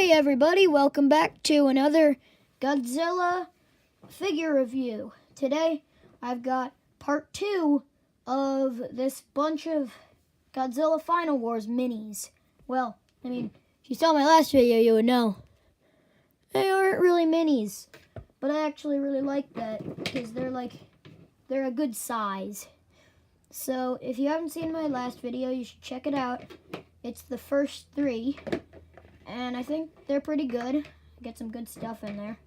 Hey everybody, welcome back to another Godzilla figure review. Today I've got part 2 of this bunch of Godzilla Final Wars minis. Well, I mean, if you saw my last video you would know. They aren't really minis, but I actually really like that because they're a good size. So if you haven't seen my last video, you should check it out. It's the first 3. And I think they're pretty good. Get some good stuff in there.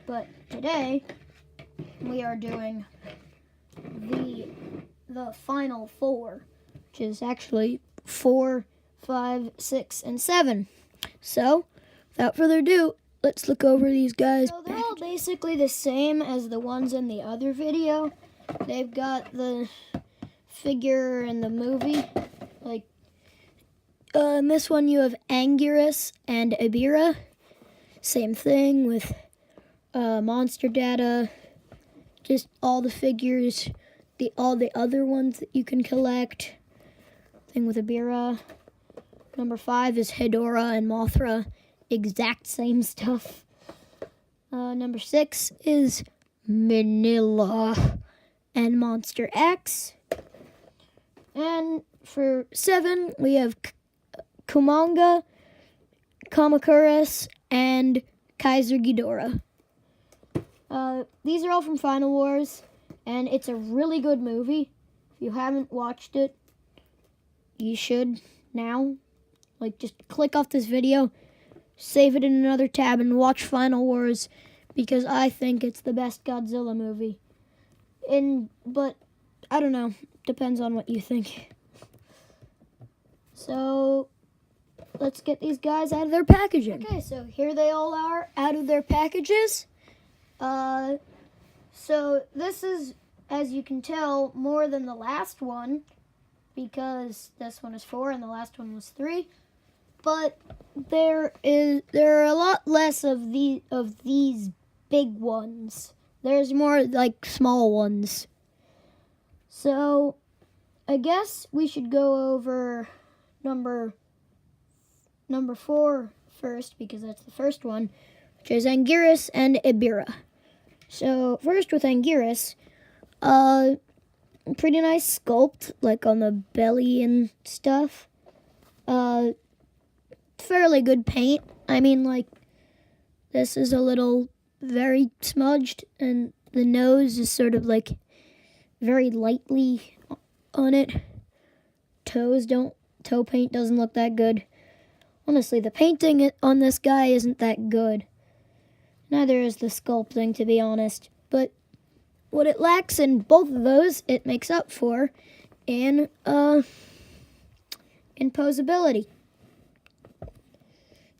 But today we are doing the final 4, which is actually 4, 5, 6, and 7. So without further ado, let's look over these guys. So they're all basically the same as the ones in the other video. They've got the figure in the movie, like. In this one you have Anguirus and Ebirah. Same thing with monster data. Just all the figures, all the other ones that you can collect. Thing with Ebirah. Number 5 is Hedorah and Mothra. Exact same stuff. Number 6 is Minilla and Monster X. And for 7 we have Kumanga, Kamacuras, and Kaiser Ghidorah. These are all from Final Wars, and it's a really good movie. If you haven't watched it, you should now. Just click off this video, save it in another tab, and watch Final Wars, because I think it's the best Godzilla movie. But, I don't know. Depends on what you think. So let's get these guys out of their packaging. Okay, so here they all are out of their packages. So this is, as you can tell, more than the last one, because this one is 4 and the last one was 3. But there are a lot less of these big ones. There's more like small ones. So I guess we should go over number 4 first, because that's the first one, which is Anguirus and Ebirah. So first with Anguirus, pretty nice sculpt, like on the belly and stuff. Fairly good paint. I mean, this is a little very smudged, and the nose is sort of very lightly on it. Toe paint doesn't look that good. Honestly, the painting on this guy isn't that good. Neither is the sculpting, to be honest. But what it lacks in both of those, it makes up for in posability.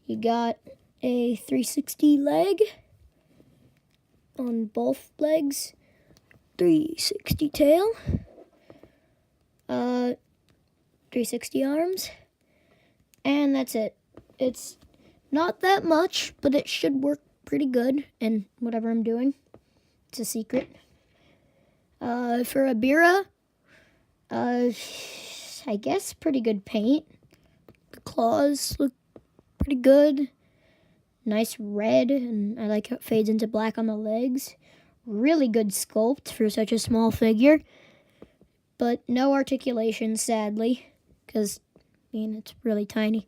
You got a 360 leg on both legs, 360 tail, 360 arms. And that's it. It's not that much, but it should work pretty good in whatever I'm doing. It's a secret. For Ebirah, I guess pretty good paint. The claws look pretty good. Nice red, and I like how it fades into black on the legs. Really good sculpt for such a small figure. But no articulation, sadly, because it's really tiny.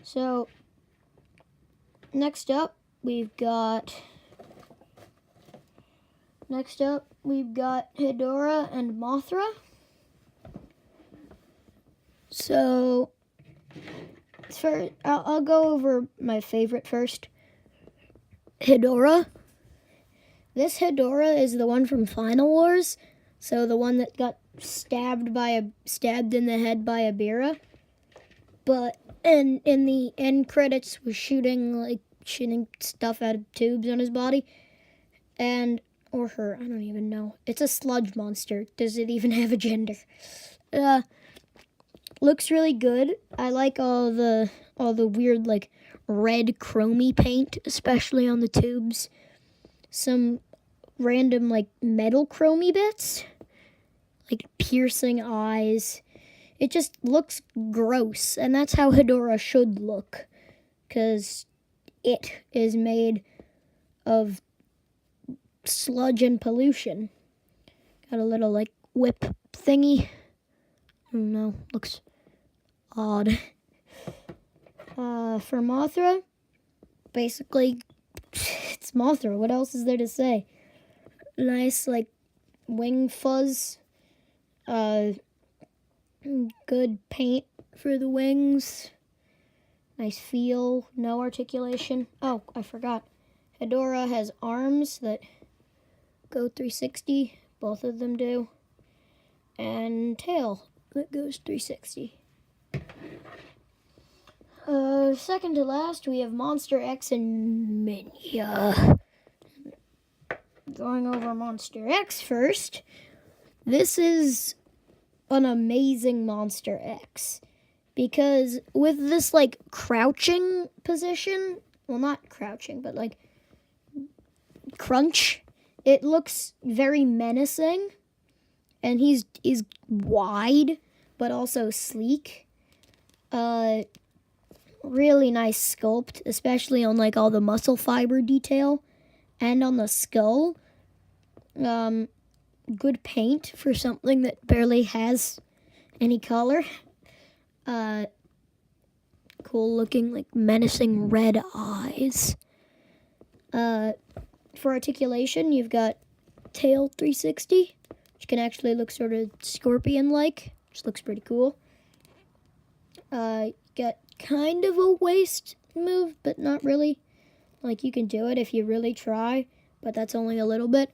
So next up we've got Hedorah and Mothra. So I'll go over my favorite first. Hedorah. This Hedorah is the one from Final Wars, so the one that got stabbed in the head by Ebirah. But in the end credits was shooting stuff out of tubes on his body. Or her, I don't even know. It's a sludge monster. Does it even have a gender? Looks really good. I like all the weird red chromey paint, especially on the tubes. Some random metal chromey bits, piercing eyes. it just looks gross, and that's how Hedorah should look, because it is made of sludge and pollution. Got a little, like, whip thingy. I don't know, looks odd. For Mothra, basically, it's Mothra. What else is there to say? Nice, like, wing fuzz. Good paint for the wings. Nice feel. No articulation. Oh, I forgot. Hedorah has arms that go 360. Both of them do. And tail that goes 360. Second to last, we have Monster X and Minya. Going over Monster X first. This is an amazing Monster X. Because with this, like, crouching position, well, not crouching, but, like, crunch, it looks very menacing. And he's wide, but also sleek. Really nice sculpt, especially on, like, all the muscle fiber detail. And on the skull. Good paint for something that barely has any color. Cool looking, like, menacing red eyes. For articulation, you've got tail 360, which can actually look sort of scorpion-like, which looks pretty cool. Got kind of a waist move, but not really. Like, you can do it if you really try, but that's only a little bit.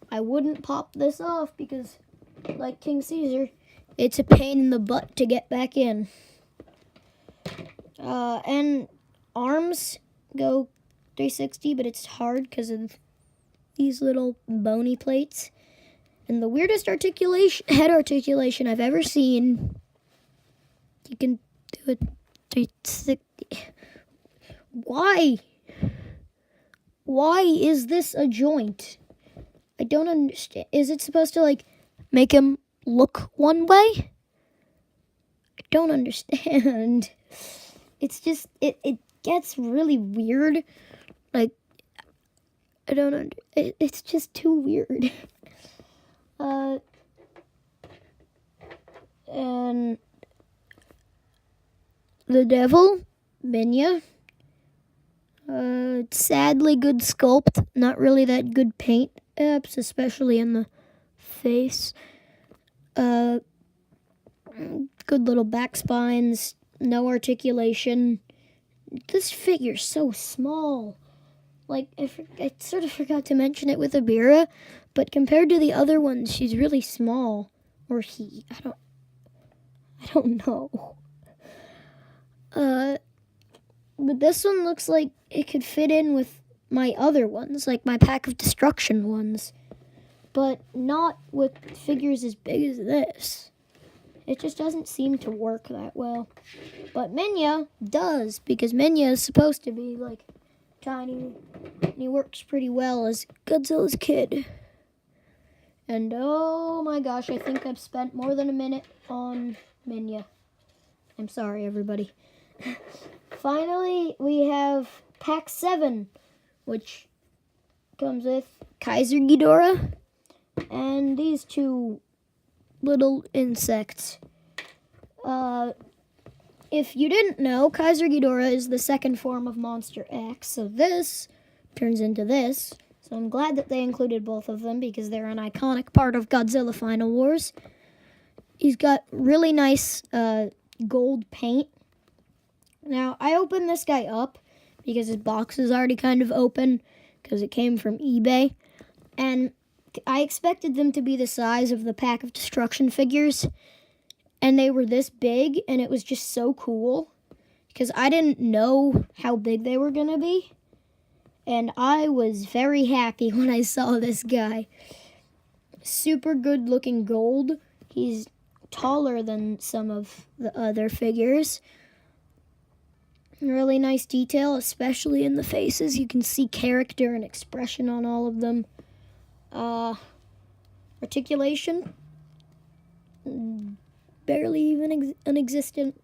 I wouldn't pop this off because, like King Caesar, it's a pain in the butt to get back in. And arms go 360, but it's hard because of these little bony plates. And the weirdest head articulation I've ever seen. You can do it 360. Why? Why is this a joint? I don't understand. Is it supposed to, like, make him look one way? I don't understand. It's just, it gets really weird. Like, I don't it's just too weird. And the devil, Minya. Sadly good sculpt. Not really that good paint apps, especially in the face. Good little back spines. No articulation. This figure's so small. Like, I sort of forgot to mention it with Abira, but compared to the other ones, she's really small. Or he. I don't know. But this one looks like it could fit in with my other ones, like my Pack of Destruction ones. But not with figures as big as this. It just doesn't seem to work that well. But Minya does, because Minya is supposed to be, like, tiny. And he works pretty well as Godzilla's kid. And oh my gosh, I think I've spent more than a minute on Minya. I'm sorry, everybody. Finally, we have Pack 7, which comes with Kaiser Ghidorah and these two little insects. If you didn't know, Kaiser Ghidorah is the second form of Monster X, so this turns into this. So I'm glad that they included both of them because they're an iconic part of Godzilla Final Wars. He's got really nice gold paint. Now, I opened this guy up because his box is already kind of open because it came from eBay. And I expected them to be the size of the Pack of Destruction figures. And they were this big, and it was just so cool because I didn't know how big they were going to be. And I was very happy when I saw this guy. Super good looking gold. He's taller than some of the other figures. Really nice detail, especially in the faces. You can see character and expression on all of them. Articulation. barely even an existent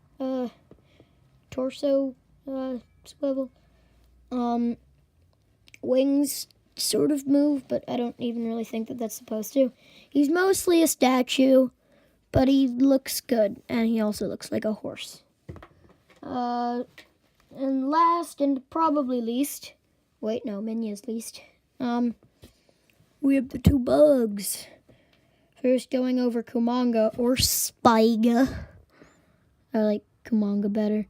torso swivel. Wings sort of move, but I don't even really think that that's supposed to. He's mostly a statue, but he looks good, and he also looks like a horse. And last and probably least, wait, no, Minya's least. We have the two bugs. First, going over Kumanga or Spaiga. I like Kumanga better.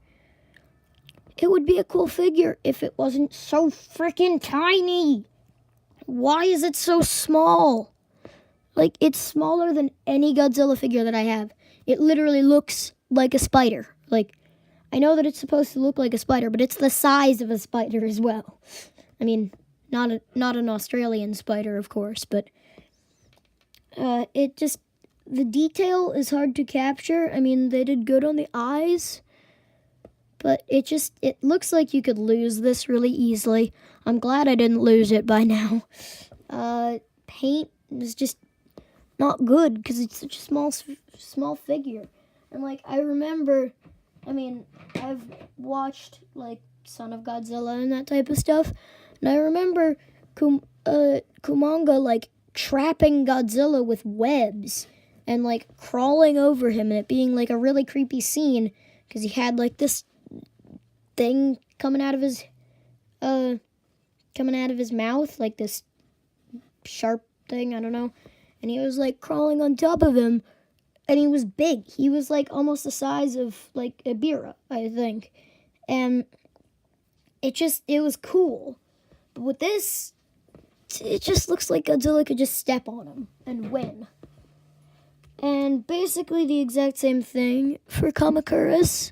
It would be a cool figure if it wasn't so freaking tiny. Why is it so small? Like, it's smaller than any Godzilla figure that I have. It literally looks like a spider. Like, I know that it's supposed to look like a spider, but it's the size of a spider as well. I mean, not an Australian spider, of course, but it just, the detail is hard to capture. I mean, they did good on the eyes, but it looks like you could lose this really easily. I'm glad I didn't lose it by now. Paint is just not good because it's such a small figure. And, like, I remember, I mean, I've watched, like, Son of Godzilla and that type of stuff, and I remember Kumanga, like, trapping Godzilla with webs and, like, crawling over him, and it being, like, a really creepy scene because he had, like, this thing coming out of his mouth, like this sharp thing, I don't know, and he was, like, crawling on top of him, and he was big. He was, like, almost the size of, like, a Bira, I think, and it was cool. But with this, it just looks like Godzilla could just step on him and win. And basically the exact same thing for Kamacuras.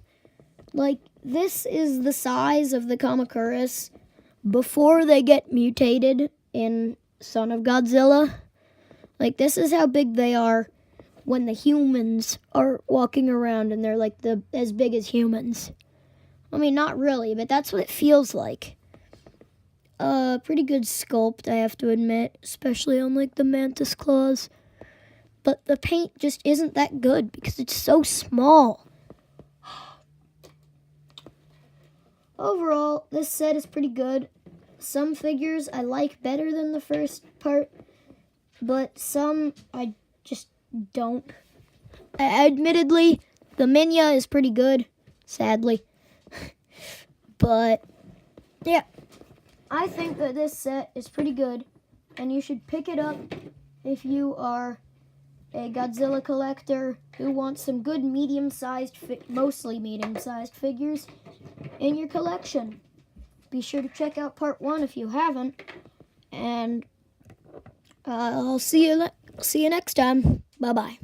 Like, this is the size of the Kamacuras before they get mutated in Son of Godzilla. Like, this is how big they are when the humans are walking around and they're, like, as big as humans. I mean, not really, but that's what it feels like. Pretty good sculpt, I have to admit, especially on, like, the mantis claws. But the paint just isn't that good because it's so small. Overall, this set is pretty good. Some figures I like better than the first part, but some I just don't. Admittedly, the Minya is pretty good, sadly. But, yeah, I think that this set is pretty good, and you should pick it up if you are a Godzilla collector who wants some good medium-sized, mostly medium-sized figures in your collection. Be sure to check out part 1 if you haven't, and I'll see you next time. Bye-bye.